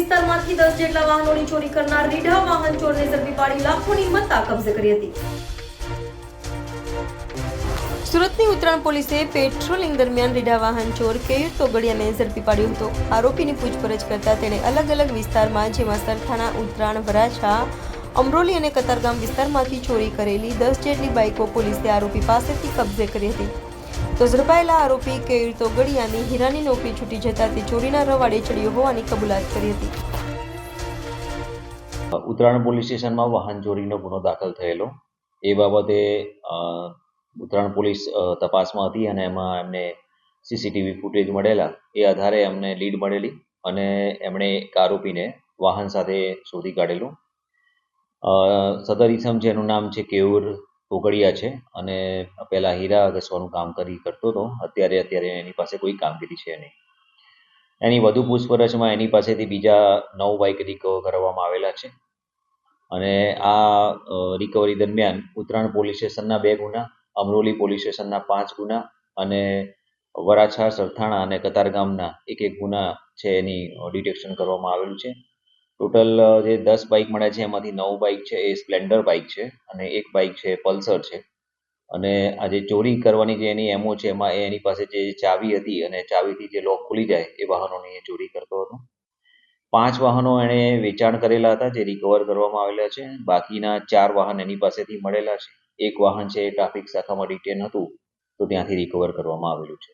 વિસ્તારમાંથી 10 જેટલા વાહનોની ચોરી કરનાર રીઢા વાહન ચોરને ઝડપી પાડી લાખોની મત્તા કબજે કરી હતી। સુરતની ઉત્તરાયણ પોલીસે પેટ્રોલિંગ દરમિયાન રીઢા વાહન ચોર કેયુર તોગડિયાને ઝડપી પાડ્યો હતો। આરોપીની પૂછપરછ કરતા તેણે અલગ અલગ વિસ્તારમાં જેમાં સરથાણા, ઉત્તરાયણ, વરાછા, અમરોલી અને કતારગામ વિસ્તારમાંથી ચોરી કરેલી 10 જેટલી બાઇકો પોલીસે આરોપી પાસેથી કબજે કરી હતી। તો ઝડપાયેલા આરોપી કેયુર તોગડિયાની હીરાની નોકરી છૂટી જતા તે ચોરીના રવાડે ચડ્યો હોવાની કબૂલાત કરી હતી। ઉત્તરાયણ પોલીસ સ્ટેશનમાં વાહન ચોરીનો ગુનો દાખલ થયેલો એ બાબતે ઉત્તરાયણ પોલીસ તપાસમાં હતી અને એમાં એમને સીસીટીવી ફૂટેજ મળેલા એ આધારે અમને લીડ મળેલી અને એમણે એક આરોપીને વાહન સાથે શોધી કાઢેલું। સદર ઈસમ છે એનું નામ છે કેયુર તોગડિયા છે અને પહેલા હીરા ઘસવાનું કામ કરતો હતો। અત્યારે એની પાસે કોઈ કામગીરી છે નહીં। એની વધુ પૂછપરછમાં એની પાસેથી બીજા 9 બાઇક રિકવર કરવામાં આવેલા છે અને આ રિકવરી દરમિયાન ઉત્તરાયણ પોલીસ સ્ટેશનના 2 ગુના, અમરોલી પોલીસ સ્ટેશનના 5 ગુના અને વરાછા, સરથાણા અને કતારગામના એક ગુના છે એની ડિટેક્શન કરવામાં આવેલું છે। ટોટલ જે 10 બાઇક મળ્યા છે એમાંથી 9 બાઇક છે એ સ્પ્લેન્ડર બાઇક છે અને એક બાઇક છે પલ્સર છે અને આ જે ચોરી કરવાની જે એની એમઓ છે એમાં એની પાસે જે ચાવી હતી અને ચાવીથી જે લોક ખુલી જાય એ વાહનોની એ ચોરી કરતો હતો। 5 વાહનો એણે વેચાણ કરેલા હતા જે રિકવર કરવામાં આવેલા છે। બાકીના 4 વાહન એની પાસેથી મળેલા છે। એક વાહન છે એ ટ્રાફિક શાખામાં ડિટેન હતું તો ત્યાંથી રિકવર કરવામાં આવેલું છે।